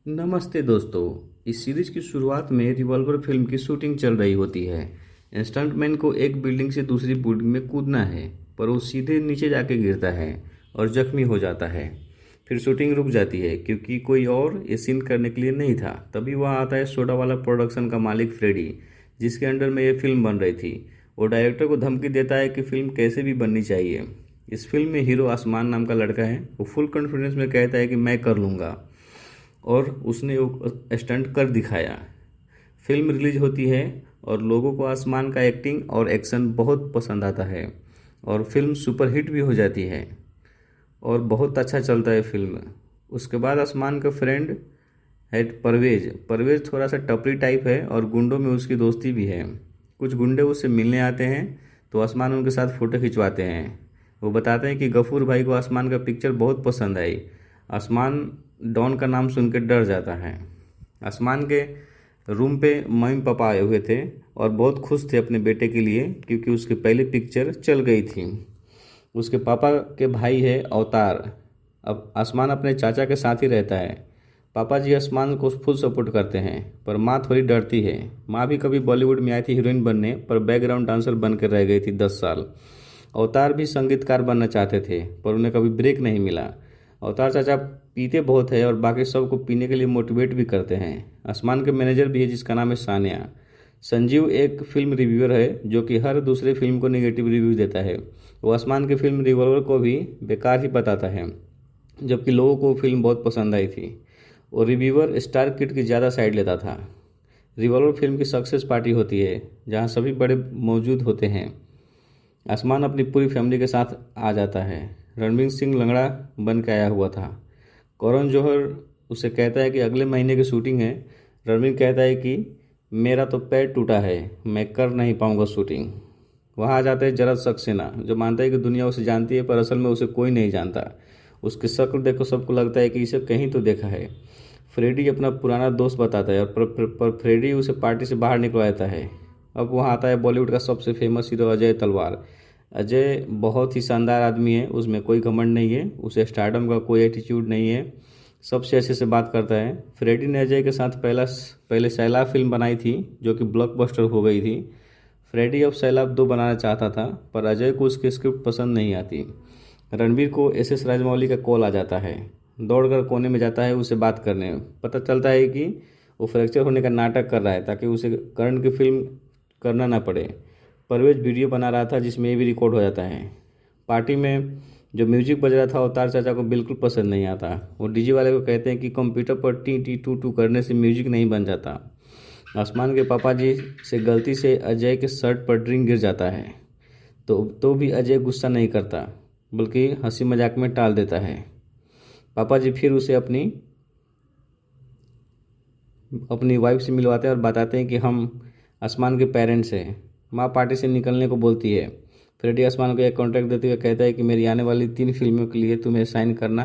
नमस्ते दोस्तों। इस सीरीज की शुरुआत में रिवॉल्वर फिल्म की शूटिंग चल रही होती है। स्टंटमैन को एक बिल्डिंग से दूसरी बिल्डिंग में कूदना है, पर वो सीधे नीचे जाके गिरता है और जख्मी हो जाता है। फिर शूटिंग रुक जाती है क्योंकि कोई और ये सीन करने के लिए नहीं था। तभी वहाँ आता है सोडा वाला प्रोडक्शन का मालिक फ्रेडी, जिसके अंडर में ये फिल्म बन रही थी। वो डायरेक्टर को धमकी देता है कि फिल्म कैसे भी बननी चाहिए। इस फिल्म में हीरो आसमान नाम का लड़का है। वो फुल कॉन्फिडेंस में कहता है कि मैं कर लूँगा, और उसने वो स्टंट कर दिखाया। फिल्म रिलीज होती है और लोगों को आसमान का एक्टिंग और एक्शन बहुत पसंद आता है, और फिल्म सुपरहिट भी हो जाती है और बहुत अच्छा चलता है फिल्म। उसके बाद आसमान का फ्रेंड है परवेज। परवेज थोड़ा सा टपरी टाइप है और गुंडों में उसकी दोस्ती भी है। कुछ गुंडे उससे मिलने आते हैं तो आसमान उनके साथ फ़ोटो खिंचवाते हैं। वो बताते हैं कि गफूर भाई को आसमान का पिक्चर बहुत पसंद आई। आसमान डॉन का नाम सुन के डर जाता है। आसमान के रूम पे मम्मी पापा आए हुए थे और बहुत खुश थे अपने बेटे के लिए, क्योंकि उसकी पहली पिक्चर चल गई थी। उसके पापा के भाई है अवतार। अब आसमान अपने चाचा के साथ ही रहता है। पापा जी आसमान को फुल सपोर्ट करते हैं, पर माँ थोड़ी डरती है। माँ भी कभी बॉलीवुड में आई थी हीरोइन बनने, पर बैकग्राउंड डांसर बन कर रह गई थी 10 साल। अवतार भी संगीतकार बनना चाहते थे, पर उन्हें कभी ब्रेक नहीं मिला। अवतार चाचा पीते बहुत है और बाकी सबको पीने के लिए मोटिवेट भी करते हैं। आसमान के मैनेजर भी है जिसका नाम है सानिया। संजीव एक फिल्म रिव्यूअर है जो कि हर दूसरे फिल्म को नेगेटिव रिव्यू देता है। वो आसमान की फिल्म रिवॉल्वर को भी बेकार ही बताता है, जबकि लोगों को फिल्म बहुत पसंद आई थी। और रिव्यूअर स्टार किड की ज़्यादा साइड लेता था। रिवॉल्वर फिल्म की सक्सेस पार्टी होती है जहाँ सभी बड़े मौजूद होते हैं। आसमान अपनी पूरी फैमिली के साथ आ जाता है। रणवीर सिंह लंगड़ा बन के आया हुआ था। करण जौहर उसे कहता है कि अगले महीने की शूटिंग है। रणवीर कहता है कि मेरा तो पैर टूटा है, मैं कर नहीं पाऊंगा शूटिंग। वहाँ आ जाता है जरद सक्सेना, जो मानता है कि दुनिया उसे जानती है, पर असल में उसे कोई नहीं जानता। उसकी शक्ल देखो सबको लगता है कि इसे कहीं तो देखा है। फ्रेडी अपना पुराना दोस्त बताता है, और पर फ्रेडी उसे पार्टी से बाहर निकलवा देता है। अब वहाँ आता है बॉलीवुड का सबसे फेमस हीरो अजय तलवार। अजय बहुत ही शानदार आदमी है, उसमें कोई घमंड नहीं है, उसे स्टारडम का कोई एटीट्यूड नहीं है, सबसे अच्छे से बात करता है। फ्रेडी ने अजय के साथ पहले सैलाब फिल्म बनाई थी जो कि ब्लॉकबस्टर हो गई थी। फ्रेडी अब सैलाब 2 बनाना चाहता था, पर अजय को उसकी स्क्रिप्ट पसंद नहीं आती। रणबीर को एस राजमौली का कॉल आ जाता है। दौड़कर कोने में जाता है उसे बात करने। पता चलता है कि वो फ्रैक्चर होने का नाटक कर रहा है ताकि उसे करण की फिल्म करना ना पड़े। परवेज वीडियो बना रहा था जिसमें ये भी रिकॉर्ड हो जाता है। पार्टी में जो म्यूजिक बज रहा था अवतार चाचा को बिल्कुल पसंद नहीं आता। वो डीजे वाले को कहते हैं कि कंप्यूटर पर टी टी टू टू करने से म्यूजिक नहीं बन जाता। आसमान के पापा जी से गलती से अजय के शर्ट पर ड्रिंक गिर जाता है, तो भी अजय गुस्सा नहीं करता, बल्कि हंसी मजाक में टाल देता है। पापा जी फिर उसे अपनी अपनी वाइफ से मिलवाते हैं और बताते हैं कि हम आसमान के पेरेंट्स हैं। माँ पार्टी से निकलने को बोलती है। फ्रेडी आसमान को एक कॉन्ट्रैक्ट देते हुए कहता है कि मेरी आने वाली 3 फिल्मों के लिए तुम्हें साइन करना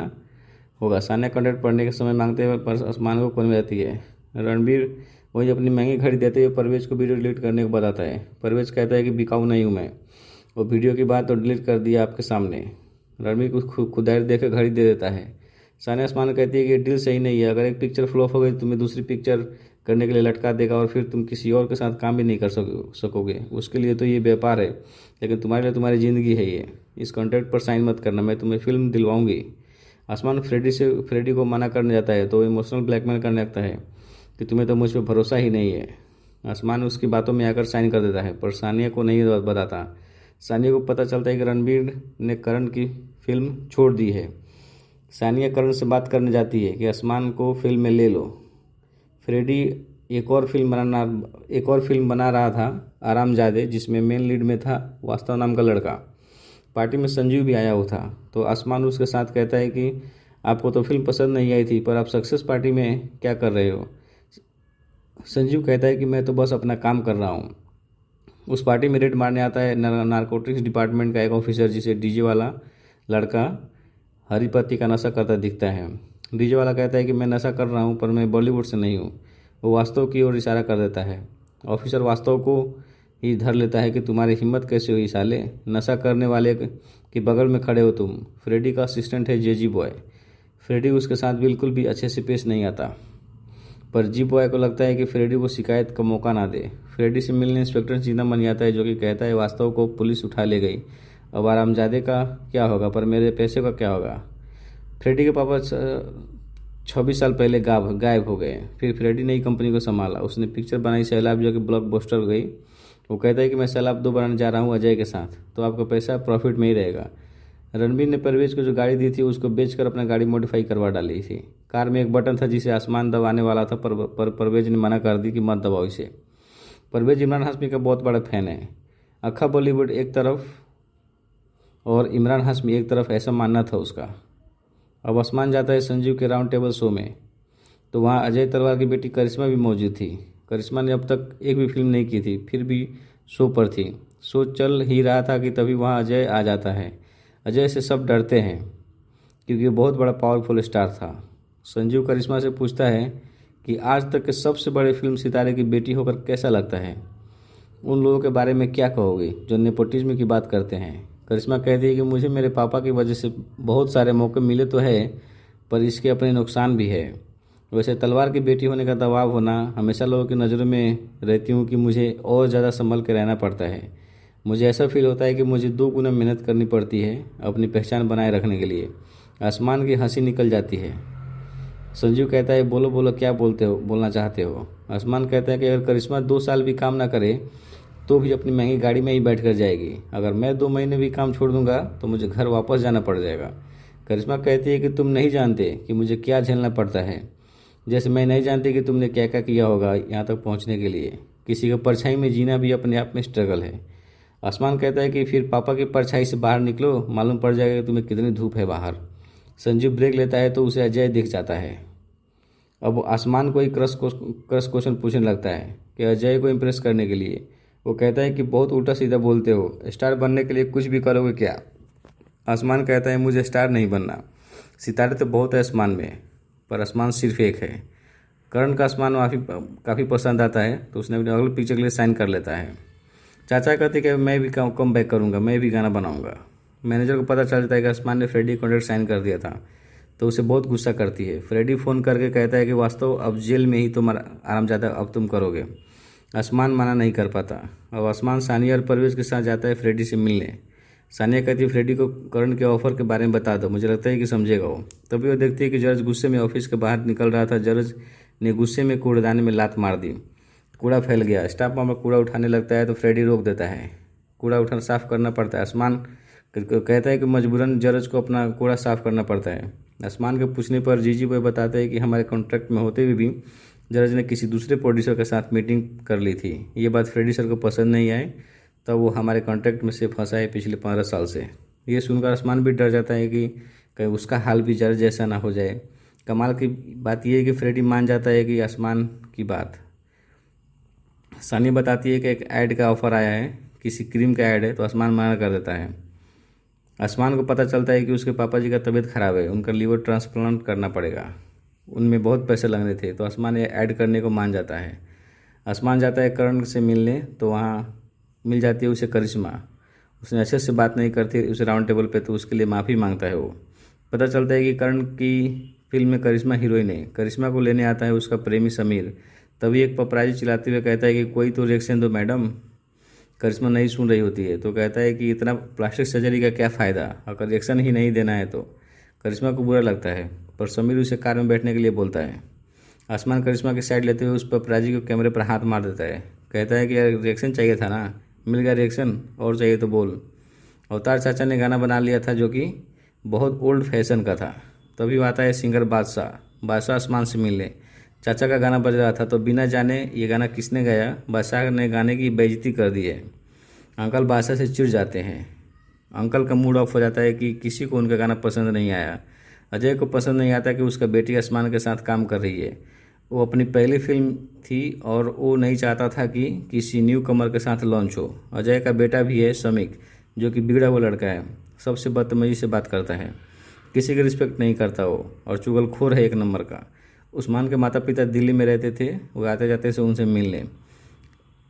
होगा। सानिया कॉन्ट्रैक्ट पढ़ने के समय मांगते हुए पर आसमान को कोने में रहती है। रणबीर वही अपनी महंगी घड़ी देते हुए परवेज को वीडियो डिलीट करने को बताता है। परवेज कहता है कि बिकाऊ नहीं हूँ मैं, वो वीडियो की बात तो डिलीट कर दिया आपके सामने। रणबीर को खुदार देकर घड़ी दे देता है। सानिया आसमान कहती है कि डील सही नहीं है, अगर एक पिक्चर फ्लॉप हो गई तो तुम्हें दूसरी पिक्चर करने के लिए लटका देगा और फिर तुम किसी और के साथ काम भी नहीं कर सकोगे। उसके लिए तो ये व्यापार है, लेकिन तुम्हारे लिए तुम्हारी ज़िंदगी है ये। इस कॉन्ट्रैक्ट पर साइन मत करना, मैं तुम्हें फिल्म दिलवाऊंगी। आसमान फ्रेडी को मना करने जाता है तो इमोशनल ब्लैकमेल करने लगता है कि तुम्हें तो मुझ पर भरोसा ही नहीं है। आसमान उसकी बातों में आकर साइन कर देता है, पर सानिया को नहीं बताता। सानिया को पता चलता है कि रणबीर ने करण की फिल्म छोड़ दी है। सानिया करण से बात करने जाती है कि आसमान को फिल्म में ले लो। फ्रेडी एक और फिल्म बना रहा था, आरामजादे, जिसमें मेन लीड में था वास्तव नाम का लड़का। पार्टी में संजीव भी आया हुआ था, तो आसमान उसके साथ कहता है कि आपको तो फिल्म पसंद नहीं आई थी, पर आप सक्सेस पार्टी में क्या कर रहे हो। संजीव कहता है कि मैं तो बस अपना काम कर रहा हूँ। उस पार्टी में रेड मारने आता है नारकोटिक्स डिपार्टमेंट का एक ऑफिसर, जिसे डीजे वाला लड़का हरिपति का नशा करता दिखता है। डीजे वाला कहता है कि मैं नशा कर रहा हूँ, पर मैं बॉलीवुड से नहीं हूँ। वो वास्तव की ओर इशारा कर देता है। ऑफिसर वास्तव को ही धर लेता है कि तुम्हारी हिम्मत कैसे हुई साले, नशा करने वाले के बगल में खड़े हो तुम। फ्रेडी का असिस्टेंट है जेजी बॉय। फ्रेडी उसके साथ बिल्कुल भी अच्छे से पेश नहीं आता। पर जीप बॉय को लगता है कि फ्रेडी को शिकायत का मौका ना दे। फ्रेडी से मिलने इंस्पेक्टर सीधा मन आता है, जो कि कहता है वास्तव को पुलिस उठा ले गई, अब आरामजादे का क्या होगा, पर मेरे पैसे का क्या होगा। फ्रेडी के पापा 26 साल पहले गायब हो गए। फिर फ्रेडी नई कंपनी को संभाला। उसने पिक्चर बनाई सैलाब, जो कि ब्लॉकबस्टर हो गई। वो कहता है कि मैं सैलाब 2 बनाने जा रहा हूँ अजय के साथ, तो आपका पैसा प्रॉफिट में ही रहेगा। रणबीर ने परवेज को जो गाड़ी दी थी उसको बेचकर अपना गाड़ी मॉडिफाई करवा डाली थी। कार में एक बटन था जिसे आसमान दबाने वाला था, पर परवेज ने मना कर दी कि मत दबाओ इसे। परवेज इमरान हाशमी का बहुत बड़ा फैन है। अखा बॉलीवुड एक तरफ और इमरान हाशमी एक तरफ, ऐसा मानना था उसका। अब आसमान जाता है संजीव के राउंड टेबल शो में, तो वहाँ अजय तरवार की बेटी करिश्मा भी मौजूद थी। करिश्मा ने अब तक एक भी फिल्म नहीं की थी, फिर भी शो पर थी। शो चल ही रहा था कि तभी वहाँ अजय आ जाता है। अजय से सब डरते हैं क्योंकि वो बहुत बड़ा पावरफुल स्टार था। संजीव करिश्मा से पूछता है कि आज तक के सबसे बड़े फिल्म सितारे की बेटी होकर कैसा लगता है, उन लोगों के बारे में क्या कहोगे जो नेपोटिज्म की बात करते हैं। करिश्मा कहती है कि मुझे मेरे पापा की वजह से बहुत सारे मौके मिले तो है, पर इसके अपने नुकसान भी है। वैसे तलवार की बेटी होने का दबाव होना, हमेशा लोगों की नज़रों में रहती हूँ कि मुझे और ज़्यादा संभल के रहना पड़ता है। मुझे ऐसा फील होता है कि मुझे 2 गुना मेहनत करनी पड़ती है अपनी पहचान बनाए रखने के लिए। आसमान की हंसी निकल जाती है। संजीव कहता है बोलो बोलो क्या बोलना चाहते हो। आसमान कहता है कि अगर करिश्मा 2 साल भी काम ना करे तो भी अपनी महंगी गाड़ी में ही बैठ कर जाएगी। अगर मैं 2 महीने भी काम छोड़ दूंगा तो मुझे घर वापस जाना पड़ जाएगा। करिश्मा कहती है कि तुम नहीं जानते कि मुझे क्या झेलना पड़ता है, जैसे मैं नहीं जानती कि तुमने क्या क्या किया होगा यहाँ तक पहुँचने के लिए। किसी का परछाई में जीना भी अपने आप में स्ट्रगल है। आसमान कहता है कि फिर पापा की परछाई से बाहर निकलो, मालूम पड़ जाएगा कि तुम्हें कितनी धूप है बाहर। संजीव ब्रेक लेता है तो उसे अजय दिख जाता है। अब आसमान को ही क्रश क्वेश्चन पूछने लगता है कि अजय को इम्प्रेस करने के लिए। वो कहता है कि बहुत उल्टा सीधा बोलते हो, स्टार बनने के लिए कुछ भी करोगे क्या। आसमान कहता है मुझे स्टार नहीं बनना, सितारे तो बहुत है आसमान में, पर आसमान सिर्फ एक है। करण का आसमान काफ़ी पसंद आता है, तो उसने अपने अगले पिक्चर के लिए साइन कर लेता है। चाचा कहते कि मैं भी कम बैक करूँगा, मैं भी गाना बनाऊँगा। मैनेजर को पता चल जाता है कि आसमान ने फ्रेडी कॉन्ट्रैक्ट साइन कर दिया था, तो उसे बहुत गुस्सा करती है। फ्रेडी फ़ोन करके कहता है कि वास्तव अब जेल में ही तुम आरामजादा अब तुम करोगे। आसमान मना नहीं कर पाता। अब आसमान सानिया और परवेज के साथ जाता है फ्रेडी से मिलने। सानिया कहती है फ्रेडी को करण के ऑफर के बारे में बता दो, मुझे लगता है कि समझेगा वो। तभी वो देखती है कि जज गुस्से में ऑफिस के बाहर निकल रहा था। जज ने गुस्से में कूड़ेदान में लात मार दी, कूड़ा फैल गया। स्टाफ मेंबर कूड़ा उठाने लगता है तो फ्रेडी रोक देता है। कूड़ा उठाना साफ करना पड़ता है। आसमान कहता है कि मजबूरन जज को अपना कूड़ा साफ करना पड़ता है। आसमान के पूछने पर जीजी बॉय बताते हैं कि हमारे कॉन्ट्रैक्ट में होते हुए भी जज ने किसी दूसरे प्रोड्यूसर के साथ मीटिंग कर ली थी। ये बात फ्रेडी सर को पसंद नहीं आई, तब वो हमारे कॉन्ट्रैक्ट में से फंसा है पिछले 15 साल से। ये सुनकर आसमान भी डर जाता है कि कहीं उसका हाल भी जज जैसा ना हो जाए। कमाल की बात यह है कि फ्रेडी मान जाता है कि आसमान की बात। सानिया बताती है कि एक ऐड का ऑफर आया है, किसी क्रीम का ऐड है, तो आसमान मना कर देता है। आसमान को पता चलता है कि उसके पापा जी का तबीयत खराब है, उनका लीवर ट्रांसप्लांट करना पड़ेगा, उनमें बहुत पैसे लगने थे, तो आसमान ये ऐड करने को मान जाता है। आसमान जाता है करण से मिलने, तो वहाँ मिल जाती है उसे करिश्मा। उसने अच्छे से बात नहीं करती उस राउंड टेबल पे, तो उसके लिए माफ़ी मांगता है वो। पता चलता है कि करण की फिल्म में करिश्मा हीरोइन है। करिश्मा को लेने आता है उसका प्रेमी समीर। तभी एक पपराजी चिल्लाते हुए कहता है कि कोई तो रिएक्शन दो मैडम। करिश्मा नहीं सुन रही होती है, तो कहता है कि इतना प्लास्टिक सर्जरी का क्या फ़ायदा, अगर रिएक्शन ही नहीं देना है तो। करिश्मा को बुरा लगता है, पर समीर उसे कार में बैठने के लिए बोलता है। आसमान करिश्मा की साइड लेते हुए उस पपराजी को कैमरे पर हाथ मार देता है। कहता है कि रिएक्शन चाहिए था ना, मिल गया रिएक्शन, और चाहिए तो बोल। अवतार चाचा ने गाना बना लिया था जो कि बहुत ओल्ड फैशन का था। तभी आता है सिंगर बादशाह आसमान से मिलने। चाचा का गाना बज रहा था, तो बिना जाने ये गाना किसने गाया, बादशाह ने गाने की बेइज्जती कर दी है। अंकल बादशाह से चिढ़ जाते हैं। अंकल का मूड ऑफ हो जाता है कि किसी को उनका गाना पसंद नहीं आया। अजय को पसंद नहीं आता कि उसका बेटी आसमान के साथ काम कर रही है। वो अपनी पहली फिल्म थी और वो नहीं चाहता था कि किसी न्यू कमर के साथ लॉन्च हो। अजय का बेटा भी है समीक, जो कि बिगड़ा हुआ लड़का है, सबसे बदतमीजी से बात करता है, किसी की रिस्पेक्ट नहीं करता वो, और चुगलखोर है 1 नंबर का। उस्मान के माता पिता दिल्ली में रहते थे, वो आते जाते से उनसे मिलने।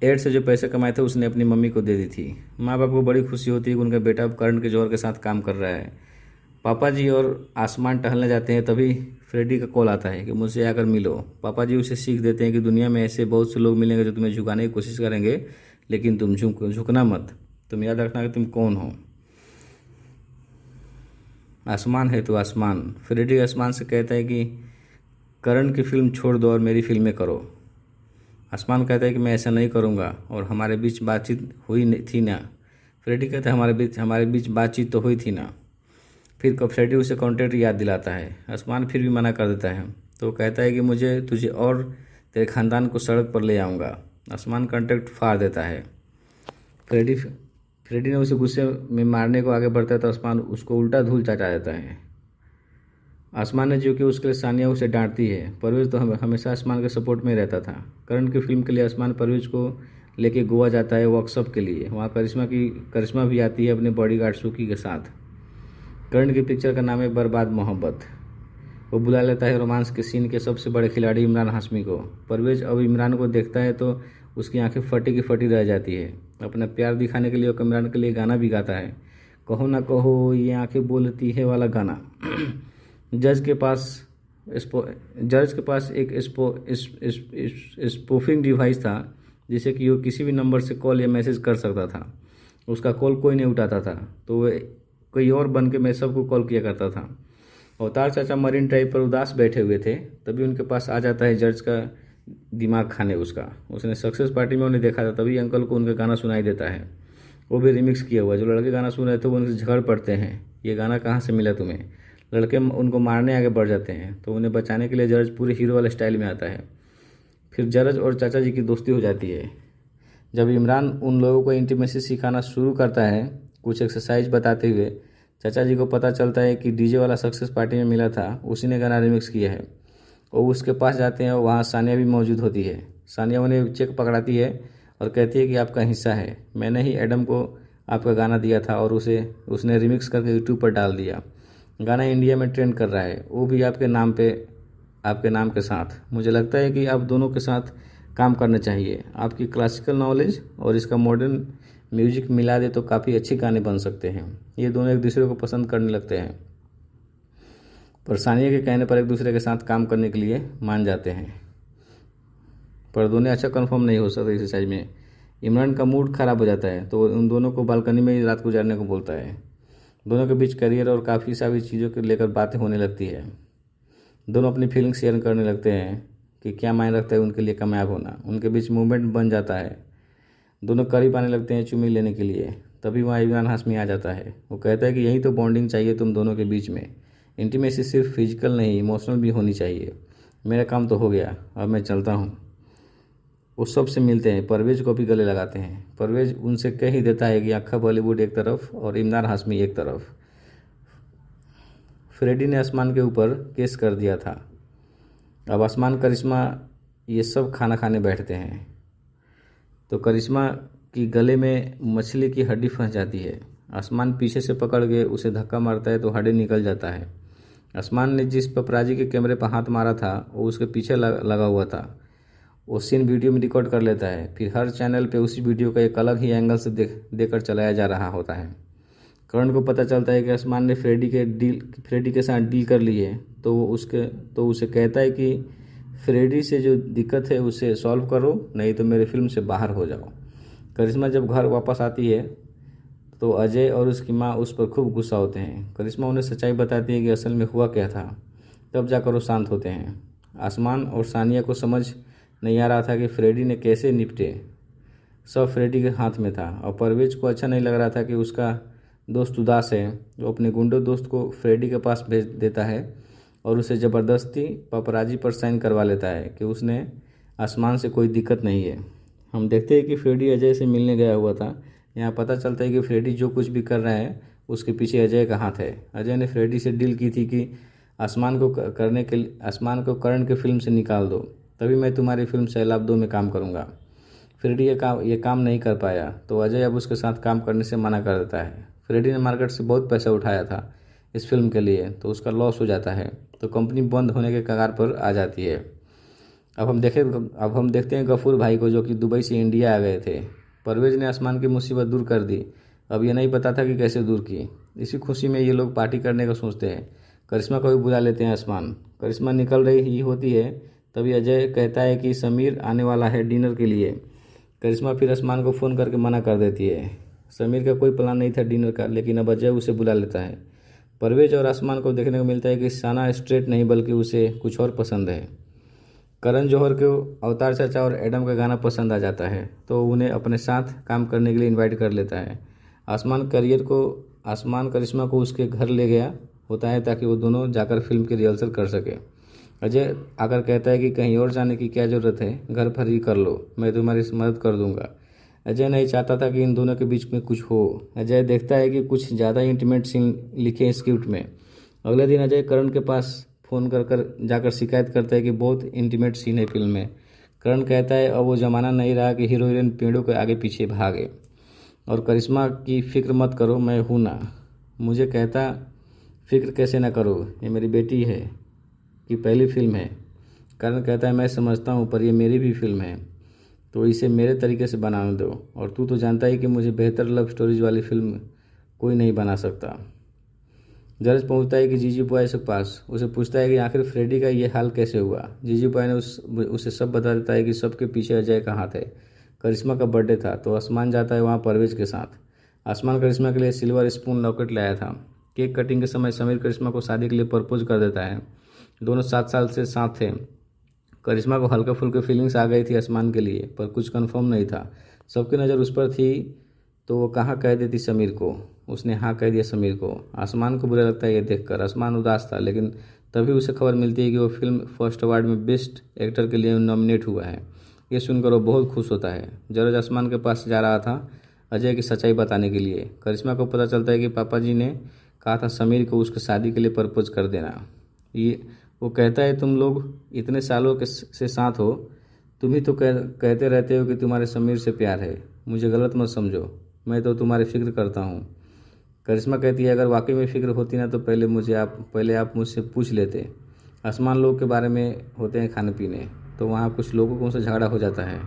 एड से जो पैसे कमाए थे उसने अपनी मम्मी को दे दी थी। माँ बाप को बड़ी खुशी होती है कि उनका बेटा अब करण के जौहर के साथ काम कर रहा है। पापा जी और आसमान टहलने जाते हैं, तभी फ्रेडी का कॉल आता है कि मुझसे आकर मिलो। पापा जी उसे सीख देते हैं कि दुनिया में ऐसे बहुत से लोग मिलेंगे जो तुम्हें झुकाने की कोशिश करेंगे, लेकिन तुम झुकना मत। तुम याद रखना कि तुम कौन हो। आसमान है तो आसमान। फ्रेडी आसमान से कहता है कि करण की फिल्म छोड़ दो और मेरी फिल्में करो। आसमान कहता है कि मैं ऐसा नहीं करूँगा और हमारे बीच बातचीत हुई थी ना। फ्रेडी कहता है हमारे बीच बातचीत तो हुई थी ना। फिर फ्रेडी उसे कॉन्ट्रैक्ट याद दिलाता है। आसमान फिर भी मना कर देता है, तो कहता है कि मुझे तुझे और तेरे खानदान को सड़क पर ले आऊँगा। आसमान कॉन्ट्रैक्ट फाड़ देता है। फ्रेडी ने उसे गुस्से में मारने को आगे बढ़ता है तो आसमान उसको उल्टा धूल चाटा देता है। आसमान ने जो कि उसके लिए सानिया उसे डांटती है। परवेज तो हमेशा आसमान के सपोर्ट में रहता था। करण की फिल्म के लिए आसमान परवेज को लेके गोवा जाता है वर्कशॉप के लिए। वहाँ करिश्मा भी आती है अपने बॉडीगार्ड सुकी के साथ। करण की पिक्चर का नाम है बर्बाद मोहब्बत। वो बुला लेता है रोमांस के सीन के सबसे बड़े खिलाड़ी इमरान हाशमी को। परवेज अब इमरान को देखता है तो उसकी आंखें फटी की फटी रह जाती है। अपना प्यार दिखाने के लिए वो इमरान के लिए गाना भी गाता है, कहो ना कहो ये आंखें बोलती है वाला गाना। जज के पास एक स्पूफिंग डिवाइस था जिसे कि वो किसी भी नंबर से कॉल या मैसेज कर सकता था। उसका कॉल कोई नहीं उठाता था तो वह कोई और बन के मैं सबको कॉल किया करता था। अवतार चाचा मरीन ड्राइव पर उदास बैठे हुए थे, तभी उनके पास आ जाता है जज का दिमाग खाने उसने सक्सेस पार्टी में उन्हें देखा था, तभी अंकल को उनका गाना सुनाई देता है। वो भी रिमिक्स किया हुआ। जो लड़के गाना सुन रहे थे वो उनसे झगड़ पड़ते हैं, ये गाना कहाँ से मिला तुम्हें। लड़के उनको मारने आगे बढ़ जाते हैं तो उन्हें बचाने के लिए जज पूरे हीरो वाले स्टाइल में आता है। फिर जज और चाचा जी की दोस्ती हो जाती है। जब इमरान उन लोगों को इंटीमेसी सिखाना शुरू करता है कुछ एक्सरसाइज बताते हुए, चाचा जी को पता चलता है कि डीजे वाला सक्सेस पार्टी में मिला था उसी ने गाना रिमिक्स किया है। वो उसके पास जाते हैं और वहाँ सानिया भी मौजूद होती है। सानिया उन्हें चेक पकड़ाती है और कहती है कि आपका हिस्सा है, मैंने ही एडम को आपका गाना दिया था और उसने रिमिक्स करके यूट्यूब पर डाल दिया। गाना इंडिया में ट्रेंड कर रहा है, वो भी आपके नाम के साथ। मुझे लगता है कि आप दोनों के साथ काम करना चाहिए। आपकी क्लासिकल नॉलेज और इसका मॉडर्न म्यूजिक मिला दे तो काफ़ी अच्छे गाने बन सकते हैं। ये दोनों एक दूसरे को पसंद करने लगते हैं, पर सानिया के कहने पर एक दूसरे के साथ काम करने के लिए मान जाते हैं, पर दोनों अच्छा कंफर्म नहीं हो सकते एक्सरसाइज में। इमरान का मूड खराब हो जाता है तो उन दोनों को बालकनी में ही रात गुजारने को बोलता है। दोनों के बीच करियर और काफ़ी सारी चीज़ों को लेकर बातें होने लगती है। दोनों अपनी फीलिंग शेयर करने लगते हैं कि क्या मायने रखता है उनके लिए कामयाब होना। उनके बीच मूवमेंट बन जाता है। दोनों करीब आने लगते हैं चुम्मी लेने के लिए, तभी वहाँ इमरान हाशमी आ जाता है। वो कहता है कि यही तो बॉन्डिंग चाहिए तुम दोनों के बीच में। इंटीमेसी सिर्फ फिजिकल नहीं इमोशनल भी होनी चाहिए। मेरा काम तो हो गया, अब मैं चलता हूँ। वो सब से मिलते हैं, परवेज को भी गले लगाते हैं। परवेज उनसे कह ही देता है कि अक्खा बॉलीवुड एक तरफ और इमरान हाशमी एक तरफ। फ्रेडी ने आसमान के ऊपर केस कर दिया था। अब आसमान करिश्मा ये सब खाना खाने बैठते हैं तो करिश्मा की गले में मछली की हड्डी फंस जाती है। आसमान पीछे से पकड़ के उसे धक्का मारता है तो हड्डी निकल जाता है। आसमान ने जिस पपराजी के कैमरे पर हाथ मारा था वो उसके पीछे लगा हुआ था। वो सीन वीडियो में रिकॉर्ड कर लेता है, फिर हर चैनल पे उसी वीडियो का एक अलग ही एंगल से देकर चलाया जा रहा होता है। करण को पता चलता है कि आसमान ने फ्रेडी के साथ डील कर ली है तो उसे कहता है कि फ्रेडी से जो दिक्कत है उसे सॉल्व करो, नहीं तो मेरे फिल्म से बाहर हो जाओ। करिश्मा जब घर वापस आती है तो अजय और उसकी माँ उस पर खूब गुस्सा होते हैं। करिश्मा उन्हें सच्चाई बताती है कि असल में हुआ क्या था, तब जाकर वो शांत होते हैं। आसमान और सानिया को समझ नहीं आ रहा था कि फ्रेडी ने कैसे निपटे। सब फ्रेडी के हाथ में था और परवेज को अच्छा नहीं लग रहा था कि उसका दोस्त उदास है। वो अपने गुंडे दोस्त को फ्रेडी के पास भेज देता है और उसे ज़बरदस्ती पपराजी पर साइन करवा लेता है कि उसने आसमान से कोई दिक्कत नहीं है। हम देखते हैं कि फ्रेडी अजय से मिलने गया हुआ था। यहाँ पता चलता है कि फ्रेडी जो कुछ भी कर रहा है उसके पीछे अजय का हाथ है। अजय ने फ्रेडी से डील की थी कि आसमान को करण के फिल्म से निकाल दो, तभी मैं तुम्हारी फिल्म सैलाब 2 में काम करूँगा। फ्रेडी ये काम नहीं कर पाया तो अजय अब उसके साथ काम करने से मना कर देता है। फ्रेडी ने मार्केट से बहुत पैसा उठाया था इस फिल्म के लिए तो उसका लॉस हो जाता है तो कंपनी बंद होने के कगार पर आ जाती है। अब हम देखते हैं गफूर भाई को जो कि दुबई से इंडिया आ गए थे। परवेज ने आसमान की मुसीबत दूर कर दी। अब ये नहीं पता था कि कैसे दूर की। इसी खुशी में ये लोग पार्टी करने का सोचते हैं। करिश्मा को भी बुला लेते हैं आसमान। करिश्मा निकल रही ही होती है, तभी अजय कहता है कि समीर आने वाला है डिनर के लिए। करिश्मा फिर आसमान को फ़ोन करके मना कर देती है। समीर का कोई प्लान नहीं था डिनर का, लेकिन अब अजय उसे बुला लेता है। परवेज और आसमान को देखने को मिलता है कि साना स्ट्रेट नहीं बल्कि उसे कुछ और पसंद है। करण जौहर को अवतार चाचा और एडम का गाना पसंद आ जाता है, तो उन्हें अपने साथ काम करने के लिए इनवाइट कर लेता है। आसमान करिश्मा को उसके घर ले गया होता है ताकि वो दोनों जाकर फिल्म की रिहर्सल कर सके। अजय आकर कहता है कि कहीं और जाने की क्या ज़रूरत है, घर पर ही कर लो, मैं तुम्हारी मदद कर दूंगा। अजय नहीं चाहता था कि इन दोनों के बीच में कुछ हो। अजय देखता है कि कुछ ज़्यादा इंटीमेट सीन लिखे हैं स्क्रिप्ट में। अगले दिन अजय करण के पास फ़ोन कर जाकर शिकायत करता है कि बहुत इंटीमेट सीन है फिल्म में। करण कहता है अब वो ज़माना नहीं रहा कि हीरो हीरोइन पेड़ों के आगे पीछे भागे। और करिश्मा की फ़िक्र मत करो, मैं हूँ ना। मुझे कहता फ़िक्र कैसे ना करो, ये मेरी बेटी है कि पहली फिल्म है। करण कहता है मैं समझता हूँ, पर ये मेरी भी फिल्म है, तो इसे मेरे तरीके से बनाने दो। और तू तो जानता ही कि मुझे बेहतर लव स्टोरीज वाली फिल्म कोई नहीं बना सकता। जज पहुंचता है कि जीजी बॉय के पास। उसे पूछता है कि आखिर फ्रेडी का ये हाल कैसे हुआ। जीजी बॉय ने उसे सब बता देता है कि सबके पीछे अजय का हाथ है। करिश्मा का बर्थडे था तो आसमान जाता है वहाँ परवेज के साथ। आसमान करिश्मा के लिए सिल्वर स्पून लॉकेट लाया था। केक कटिंग के समय समीर करिश्मा को शादी के लिए प्रपोज कर देता है। दोनों 7 साल से साथ थे। करिश्मा को हल्का फुल्का फीलिंग्स आ गई थी आसमान के लिए, पर कुछ कंफर्म नहीं था। सबकी नज़र उस पर थी, तो वो कहाँ कह देती समीर को। उसने हाँ कह दिया समीर को। आसमान को बुरा लगता है ये देखकर। आसमान उदास था, लेकिन तभी उसे खबर मिलती है कि वो फिल्म फर्स्ट अवार्ड में बेस्ट एक्टर के लिए नॉमिनेट हुआ है। ये सुनकर वो बहुत खुश होता है। जरज आसमान के पास जा रहा था अजय की सच्चाई बताने के लिए। करिश्मा को पता चलता है कि पापा जी ने कहा था समीर को उसकी शादी के लिए प्रपोज कर देना। ये वो कहता है तुम लोग इतने सालों के से साथ हो, तुम ही तो कहते रहते हो कि तुम्हारे समीर से प्यार है। मुझे गलत मत समझो, मैं तो तुम्हारी फिक्र करता हूँ। करिश्मा कहती है अगर वाकई में फिक्र होती ना तो पहले आप मुझसे पूछ लेते। आसमान लोग के बारे में होते हैं खाने पीने, तो वहाँ कुछ लोगों को उनसे झगड़ा हो जाता है।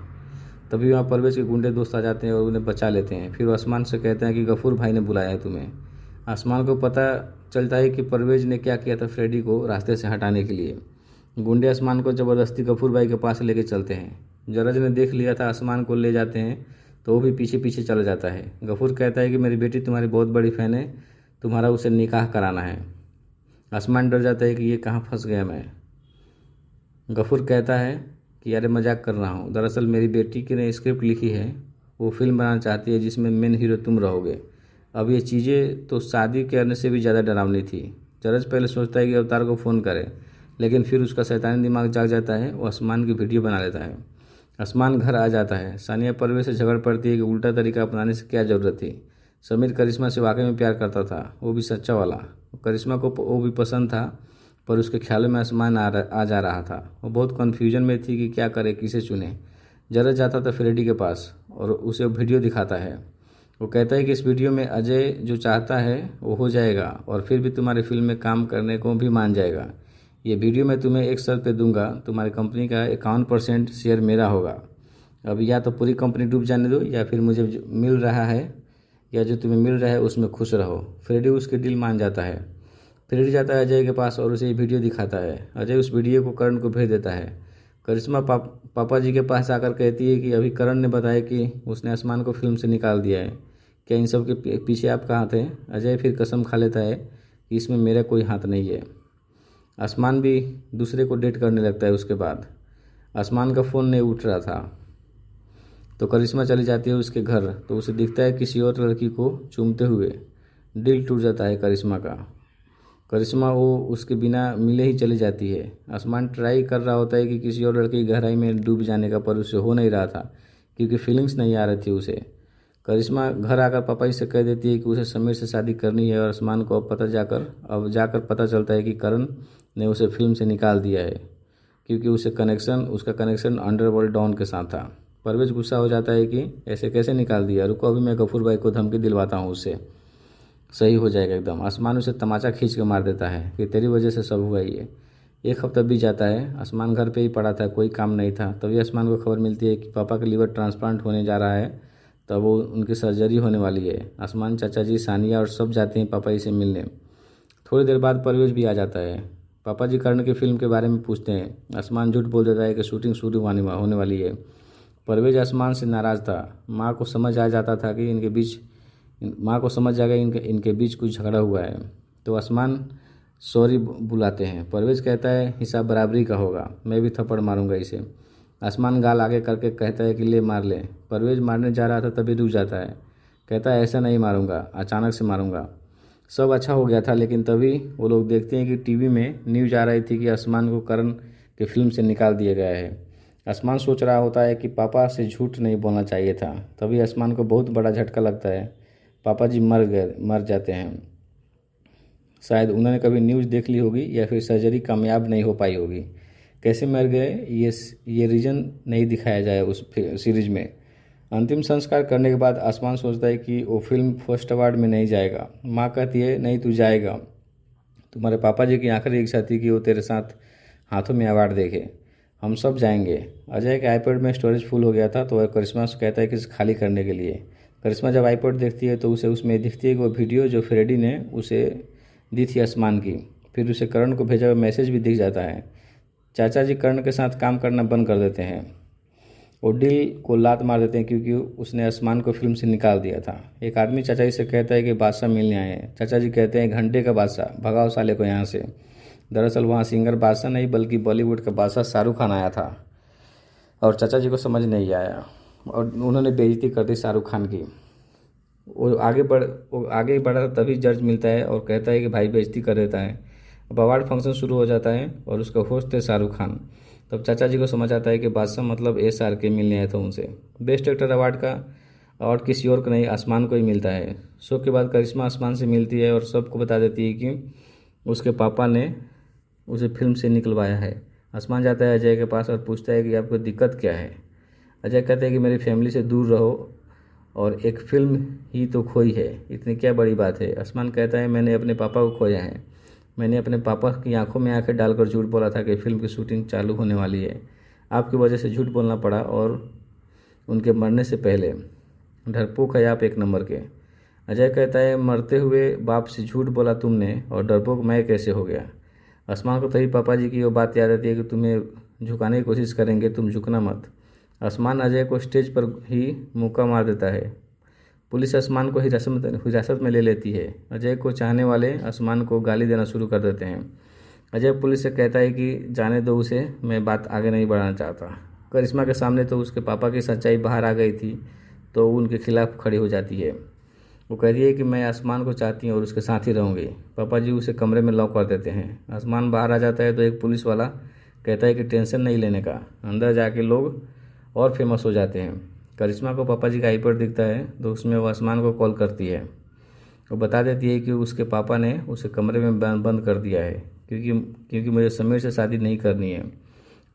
तभी वहाँ परवेज के गुंडे दोस्त आ जाते हैं और उन्हें बचा लेते हैं। फिर आसमान से कहते हैं कि गफूर भाई ने बुलाया है तुम्हें। आसमान को पता चलता है कि परवेज ने क्या किया था फ्रेडी को रास्ते से हटाने के लिए। गुंडे आसमान को ज़बरदस्ती गफूर भाई के पास लेके चलते हैं। जरज ने देख लिया था आसमान को ले जाते हैं, तो वो भी पीछे पीछे चला जाता है। गफूर कहता है कि मेरी बेटी तुम्हारी बहुत बड़ी फ़ैन है, तुम्हारा उसे निकाह कराना है। आसमान डर जाता है कि ये कहाँ फंस गया मैं। गफूर कहता है कि यार मजाक कर रहा हूँ, दरअसल मेरी बेटी की ने स्क्रिप्ट लिखी है, वो फिल्म बनाना चाहती है जिसमें मेन हीरो तुम रहोगे। अब ये चीज़ें तो शादी करने से भी ज़्यादा डरावनी थी। जरज पहले सोचता है कि अवतार को फ़ोन करे, लेकिन फिर उसका शैतानी दिमाग जाग जाता है। वो आसमान की वीडियो बना लेता है। आसमान घर आ जाता है। सानिया परवेज से झगड़ पड़ती है कि उल्टा तरीका अपनाने से क्या ज़रूरत थी। समीर करिश्मा से वाकई में प्यार करता था, वो भी सच्चा वाला। करिश्मा को वो भी पसंद था, पर उसके ख्यालों में आसमान आ जा रहा था। वो बहुत कन्फ्यूजन में थी कि क्या करे, किसे चुने। जरज जाता था फ्रेडी के पास और उसे वीडियो दिखाता है। वो कहता है कि इस वीडियो में अजय जो चाहता है वो हो जाएगा और फिर भी तुम्हारी फिल्म में काम करने को भी मान जाएगा। ये वीडियो मैं तुम्हें एक शर्त पे दूंगा, तुम्हारी कंपनी का 51% शेयर मेरा होगा। अब या तो पूरी कंपनी डूब जाने दो, या फिर मुझे जो मिल रहा है या जो तुम्हें मिल रहा है उसमें खुश रहो। फ्रेडी उसकी डील मान जाता है। फ्रेडी जाता है अजय के पास और उसे ये वीडियो दिखाता है। अजय उस वीडियो को करण को भेज देता है। करिश्मा पापा जी के पास आकर कहती है कि अभी करण ने बताया कि उसने आसमान को फिल्म से निकाल दिया है, क्या इन सब के पीछे आपका हाथ है। अजय फिर कसम खा लेता है कि इसमें मेरा कोई हाथ नहीं है। आसमान भी दूसरे को डेट करने लगता है। उसके बाद आसमान का फ़ोन नहीं उठ रहा था, तो करिश्मा चली जाती है उसके घर, तो उसे दिखता है किसी और लड़की को चूमते हुए। दिल टूट जाता है करिश्मा का। करिश्मा वो उसके बिना मिले ही चली जाती है। आसमान ट्राई कर रहा होता है कि किसी और लड़की की गहराई में डूब जाने का, पर उसे हो नहीं रहा था क्योंकि फीलिंग्स नहीं आ रही थी उसे। करिश्मा घर आकर पापा जी से कह देती है कि उसे समीर से शादी करनी है और आसमान को अब जाकर पता चलता है कि करण ने उसे फिल्म से निकाल दिया है क्योंकि उसका कनेक्शन अंडरवर्ल्ड डॉन के साथ था। परवेज गुस्सा हो जाता है कि ऐसे कैसे निकाल दिया, रुको अभी मैं गफूर भाई को धमकी दिलवाता हूँ, उससे सही हो जाएगा एकदम। आसमान उसे तमाचा खींच के मार देता है कि तेरी वजह से सब हुआ ये। 1 हफ्ता बीत जाता है। आसमान घर पे ही पड़ा था, कोई काम नहीं था। तभी आसमान को खबर मिलती है कि पापा का लीवर ट्रांसप्लांट होने जा रहा है, तब वो उनकी सर्जरी होने वाली है। आसमान, चाचा जी, सानिया और सब जाते हैं पापा जी से मिलने। थोड़ी देर बाद परवेज भी आ जाता है। पापा जी कर्ण की फिल्म के बारे में पूछते हैं। आसमान झूठ बोल देता है कि शूटिंग शुरू होने वाली है। परवेज आसमान से नाराज़ था। माँ को समझ आ जाता था कि माँ को समझ जाएगा इनके बीच कुछ झगड़ा हुआ है। तो आसमान सॉरी बुलाते हैं। परवेज कहता है हिसाब बराबरी का होगा, मैं भी थप्पड़ मारूंगा इसे। आसमान गाल आगे करके कहता है कि ले मार ले। परवेज मारने जा रहा था तभी रुक जाता है। कहता है ऐसा नहीं मारूंगा, अचानक से मारूंगा। सब अच्छा हो गया था, लेकिन तभी वो लोग देखते हैं कि टीवी में न्यूज आ रही थी कि आसमान को करण की फिल्म से निकाल दिया गया है। आसमान सोच रहा होता है कि पापा से झूठ नहीं बोलना चाहिए था। तभी आसमान को बहुत बड़ा झटका लगता है। पापा जी मर जाते हैं। शायद उन्होंने कभी न्यूज़ देख ली होगी या फिर सर्जरी कामयाब नहीं हो पाई होगी। कैसे मर गए ये रीज़न नहीं दिखाया जाए उस सीरीज में। अंतिम संस्कार करने के बाद आसमान सोचता है कि वो फिल्म फर्स्ट अवार्ड में नहीं जाएगा। माँ कहती है नहीं तू जाएगा। तुम्हारे पापा जी की आखिरी इच्छा थी कि वो तेरे साथ हाथों में अवार्ड देखे। हम सब जाएंगे। अजय के आईपैड में स्टोरेज फुल हो गया था तो वह करिश्मा से कहता है कि इसे खाली करने के लिए। करिश्मा जब आईपैड देखती है तो उसे उसमें दिखती है कि वो वीडियो जो फ्रेडी ने उसे दी थी आसमान की। फिर उसे करण को भेजा हुआ मैसेज भी दिख जाता है। चाचा जी कर्ण के साथ काम करना बंद कर देते हैं। वो डील को लात मार देते हैं क्योंकि उसने आसमान को फिल्म से निकाल दिया था। एक आदमी चाचा जी से कहता है कि बादशाह मिलने आए हैं। चाचा जी कहते हैं घंटे का बादशाह, भगाओ साले को यहाँ से। दरअसल वहाँ सिंगर बादशाह नहीं बल्कि बॉलीवुड का बादशाह शाहरुख खान आया था और चाचा जी को समझ नहीं आया और उन्होंने बेइज्जती कर दी शाहरुख खान की। वो आगे बढ़ा तभी जज मिलता है और कहता है कि भाई बेइज्जती कर देता है। अब अवार्ड फंक्शन शुरू हो जाता है और उसका होस्ट है शाहरुख खान। तब चाचा जी को समझ आता है कि बादशाह मतलब SRK मिलने आया था उनसे। बेस्ट एक्टर अवार्ड किसी और को नहीं, आसमान को ही मिलता है। शो के बाद करिश्मा आसमान से मिलती है और सबको बता देती है कि उसके पापा ने उसे फिल्म से निकलवाया है। आसमान जाता है अजय के पास और पूछता है कि आपको दिक्कत क्या है। अजय कहता है कि मेरी फैमिली से दूर रहो और एक फिल्म ही तो खोई है, इतनी क्या बड़ी बात है। आसमान कहता है मैंने अपने पापा को खोया है। मैंने अपने पापा की आंखों में आंखें डालकर झूठ बोला था कि फिल्म की शूटिंग चालू होने वाली है। आपकी वजह से झूठ बोलना पड़ा और उनके मरने से पहले। डरपोक है आप एक नंबर के। अजय कहता है मरते हुए बाप से झूठ बोला तुमने और डरपोक मैं कैसे हो गया। आसमान को तभी पापा जी की वो बात याद आती है कि तुम्हें झुकाने की कोशिश करेंगे, तुम झुकना मत। आसमान अजय को स्टेज पर ही मुक्का मार देता है। पुलिस आसमान को हिरासत में ले लेती है। अजय को चाहने वाले आसमान को गाली देना शुरू कर देते हैं। अजय पुलिस से कहता है कि जाने दो उसे, मैं बात आगे नहीं बढ़ाना चाहता। करिश्मा के सामने तो उसके पापा की सच्चाई बाहर आ गई थी तो उनके खिलाफ खड़ी हो जाती है। वो कहती है कि मैं आसमान को चाहती हूँ और उसके साथ ही रहूँगी। पापा जी उसे कमरे में लॉक कर देते हैं। आसमान बाहर आ जाता है तो एक पुलिस वाला कहता है कि टेंशन नहीं लेने का, अंदर जाके लोग और फेमस हो जाते हैं। करिश्मा को पापा जी का आईपैड दिखता है तो उसमें वो आसमान को कॉल करती है। वो बता देती है कि उसके पापा ने उसे कमरे में बंद कर दिया है क्योंकि मुझे समीर से शादी नहीं करनी है।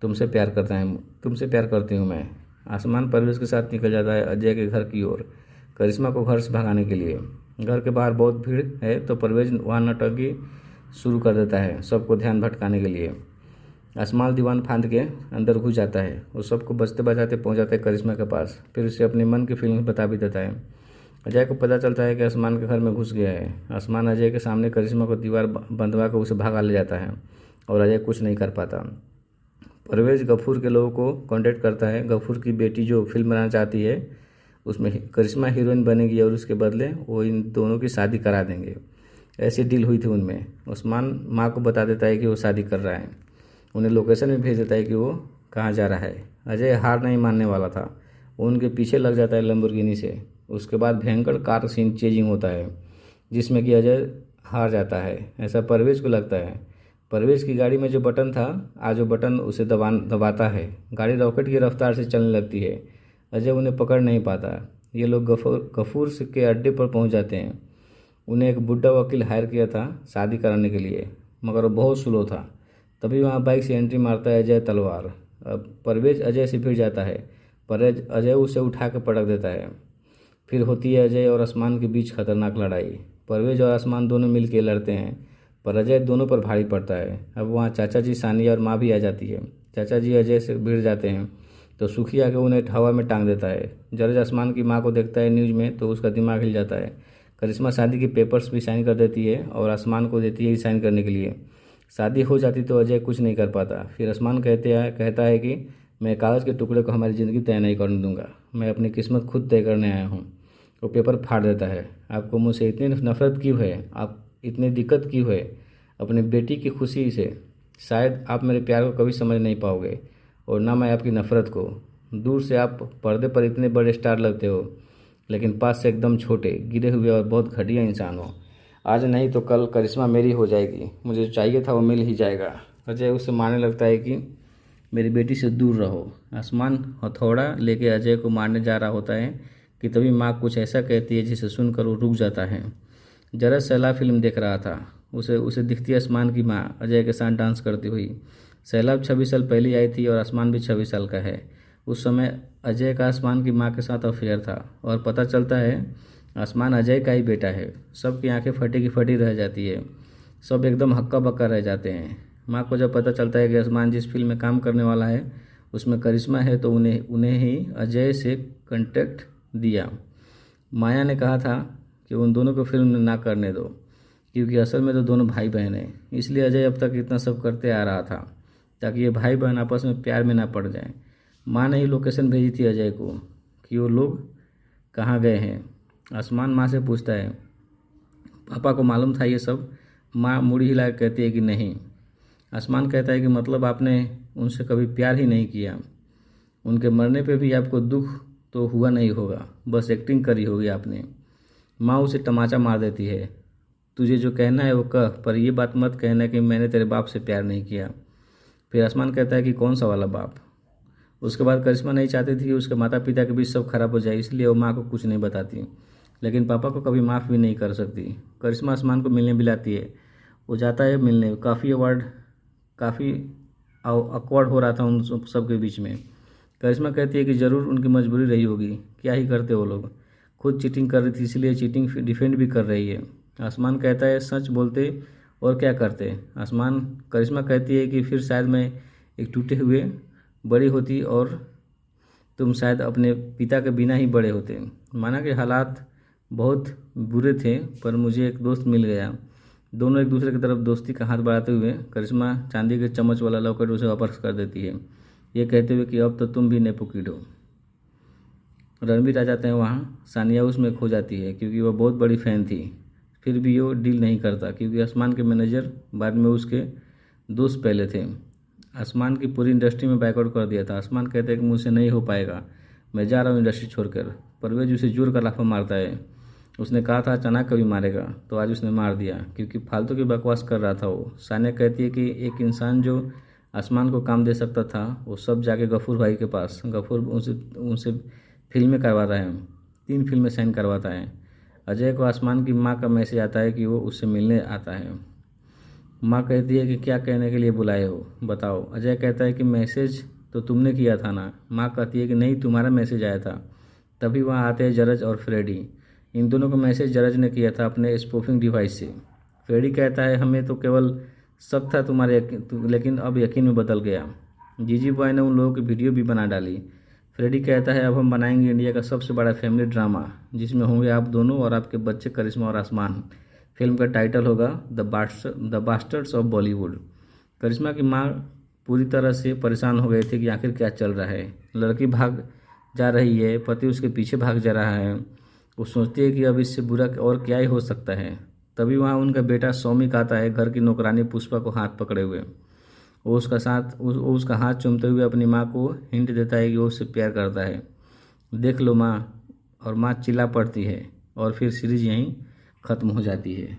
तुमसे प्यार करती हूँ मैं। आसमान परवेज के साथ निकल जाता है अजय के घर की ओर, करिश्मा को घर से भगाने के लिए। घर के बाहर बहुत भीड़ है तो परवेज वहाँ नौटंकी शुरू कर देता है सबको ध्यान भटकाने के लिए। आसमान दीवान फांद के अंदर घुस जाता है। वो सबको बजते बजाते पहुंच जाता है करिश्मा के पास। फिर उसे अपने मन की फीलिंग बता भी देता है। अजय को पता चलता है कि आसमान के घर में घुस गया है। आसमान अजय के सामने करिश्मा को दीवार बंधवा कर उसे भगा ले जाता है और अजय कुछ नहीं कर पाता। परवेज गफूर के लोगों को कांटेक्ट करता है। गफूर की बेटी जो फिल्म बनाना चाहती है उसमें करिश्मा हीरोइन बनेगी और उसके बदले वो इन दोनों की शादी करा देंगे। ऐसी डील हुई थी उनमें। आसमान माँ को बता देता है कि वो शादी कर रहा है। उन्हें लोकेशन भी भेज देता है कि वो कहाँ जा रहा है। अजय हार नहीं मानने वाला था। वो उनके पीछे लग जाता है लैम्बोर्गिनी से। उसके बाद भयंकर कार सीन चेजिंग होता है जिसमें कि अजय हार जाता है, ऐसा परवेज को लगता है। परवेज की गाड़ी में जो बटन था आज वो बटन उसे दबाता है। गाड़ी रॉकेट की रफ्तार से चलने लगती है। अजय उन्हें पकड़ नहीं पाता। ये लोग गफूर के अड्डे पर पहुंच जाते हैं। उन्हें एक बुढ़ा वकील हायर किया था शादी कराने के लिए, मगर वो बहुत स्लो था। तभी वहाँ बाइक से एंट्री मारता है अजय तलवार। अब परवेज अजय से भिड़ जाता है पर अजय उसे उठा कर पटक देता है। फिर होती है अजय और आसमान के बीच खतरनाक लड़ाई। परवेज और आसमान दोनों मिल के लड़ते हैं पर अजय दोनों पर भारी पड़ता है। अब वहाँ चाचा जी, सानिया और माँ भी आ जाती है। चाचा जी अजय से भिड़ जाते हैं तो सुखी आके उन्हें हवा में टांग देता है। जरज आसमान की माँ को देखता है न्यूज़ में तो उसका दिमाग हिल जाता है। करिश्मा शादी के पेपर्स भी साइन कर देती है और आसमान को देती है साइन करने के लिए। शादी हो जाती तो अजय कुछ नहीं कर पाता। फिर आसमान कहता है कि मैं कागज़ के टुकड़े को हमारी ज़िंदगी तय नहीं करने दूंगा, मैं अपनी किस्मत खुद तय करने आया हूँ। वो पेपर फाड़ देता है। आपको मुझसे इतनी नफरत क्यों है? आप इतनी दिक्कत क्यों है? अपनी बेटी की खुशी से शायद आप मेरे प्यार को कभी समझ नहीं पाओगे और ना मैं आपकी नफ़रत को। दूर से आप पर्दे पर इतने बड़े स्टार लगते हो, लेकिन पास से एकदम छोटे, गिरे हुए और बहुत घटिया इंसान हो। आज नहीं तो कल करिश्मा मेरी हो जाएगी। मुझे जो चाहिए था वो मिल ही जाएगा। अजय उससे मारने लगता है कि मेरी बेटी से दूर रहो। आसमान हथौड़ा लेके अजय को मारने जा रहा होता है कि तभी माँ कुछ ऐसा कहती है जिसे सुनकर वो रुक जाता है। जरज सैलाब फिल्म देख रहा था। उसे दिखती आसमान की माँ अजय के साथ डांस करती हुई। सैलाब 26 साल पहले आई थी और आसमान भी 26 साल का है। उस समय अजय का आसमान की माँ के साथ अफेयर था और पता चलता है आसमान अजय का ही बेटा है। सबकी आंखें फटी की फटी रह जाती है। सब एकदम हक्का बक्का रह जाते हैं। माँ को जब पता चलता है कि आसमान जिस फिल्म में काम करने वाला है उसमें करिश्मा है तो उन्हें ही अजय से कांटेक्ट दिया। माया ने कहा था कि उन दोनों को फिल्म ना करने दो क्योंकि असल में तो दोनों भाई बहन हैं। इसलिए अजय अब तक इतना सब करते आ रहा था ताकि ये भाई बहन आपस में प्यार में ना पड़ जाएं। माँ ने ही लोकेशन भेजी थी अजय को कि वो लोग कहाँ गए हैं। आसमान माँ से पूछता है पापा को मालूम था ये सब? माँ मुड़ी हिला के कहती है कि नहीं। आसमान कहता है कि मतलब आपने उनसे कभी प्यार ही नहीं किया? उनके मरने पे भी आपको दुख तो हुआ नहीं होगा, बस एक्टिंग करी होगी आपने। माँ उसे तमाचा मार देती है। तुझे जो कहना है वो कह, पर ये बात मत कहना कि मैंने तेरे बाप से प्यार नहीं किया। फिर आसमान कहता है कि कौन सा वाला बाप? उसके बाद करिश्मा नहीं चाहती थी कि उसके माता पिता के बीच सब खराब हो जाए, इसलिए वो माँ को कुछ नहीं बताती, लेकिन पापा को कभी माफ़ भी नहीं कर सकती। करिश्मा आसमान को मिलने बुलाती है। वो जाता है मिलने। काफ़ी अकवर्ड हो रहा था उन सब के बीच में। करिश्मा कहती है कि ज़रूर उनकी मजबूरी रही होगी, क्या ही करते वो लोग, खुद चीटिंग कर रही थी इसलिए चीटिंग डिफेंड भी कर रही है। आसमान कहता है सच बोलते और क्या करते। करिश्मा कहती है कि फिर शायद मैं एक टूटे हुए बड़ी होती और तुम शायद अपने पिता के बिना ही बड़े होते। माना कि हालात बहुत बुरे थे पर मुझे एक दोस्त मिल गया। दोनों एक दूसरे की तरफ दोस्ती का हाथ बढ़ाते हुए करिश्मा चांदी के चम्मच वाला लॉकेट उसे वापस कर देती है, ये कहते हुए कि अब तो तुम भी नेपो किड हो। रणबीर आ जाते हैं वहाँ। सानिया उसमें खो जाती है क्योंकि वह बहुत बड़ी फ़ैन थी। फिर भी वो डील नहीं करता क्योंकि आसमान के मैनेजर बाद में उसके दोस्त पहले थे। आसमान की पूरी इंडस्ट्री में बैकआउट कर दिया था। आसमान कहते हैं कि मुझसे नहीं हो पाएगा, मैं जा रहा हूँ इंडस्ट्री छोड़कर। परवेज उसे जोर का लाफा मारता है। उसने कहा था अचानक कभी मारेगा, तो आज उसने मार दिया क्योंकि फालतू की बकवास कर रहा था वो। सानिया कहती है कि एक इंसान जो आसमान को काम दे सकता था वो सब जाके गफूर भाई के पास, गफूर उनसे फिल्में करवाता है, 3 फिल्में साइन करवाता है। अजय को आसमान की माँ का मैसेज आता है कि वो उससे मिलने आता है। माँ कहती है कि क्या कहने के लिए बुलाए हो, बताओ। अजय कहता है कि मैसेज तो तुमने किया था ना। माँ कहती है कि नहीं, तुम्हारा मैसेज आया था। तभी वहाँ आते हैं जरज और फ्रेडी। इन दोनों का मैसेज जरज ने किया था अपने स्पूफिंग डिवाइस से। फ्रेडी कहता है हमें तो केवल शक था तुम्हारे लेकिन अब यकीन में बदल गया। जीजी बॉय ने उन लोगों की वीडियो भी बना डाली। फ्रेडी कहता है अब हम बनाएंगे इंडिया का सबसे बड़ा फैमिली ड्रामा जिसमें होंगे आप दोनों और आपके बच्चे करिश्मा और आसमान। फिल्म का टाइटल होगा द बास्टर्ड्स ऑफ बॉलीवुड। करिश्मा की माँ पूरी तरह से परेशान हो गए थे कि आखिर क्या चल रहा है। लड़की भाग जा रही है, पति उसके पीछे भाग जा रहा है। वो सोचती है कि अब इससे बुरा और क्या ही हो सकता है। तभी वहाँ उनका बेटा सौमिक आता है, घर की नौकरानी पुष्पा को हाथ पकड़े हुए। वो उसका हाथ चूमते हुए अपनी माँ को हिंट देता है कि वो उससे प्यार करता है। देख लो माँ, और माँ चिल्ला पड़ती है और फिर सीरीज यहीं ख़त्म हो जाती है।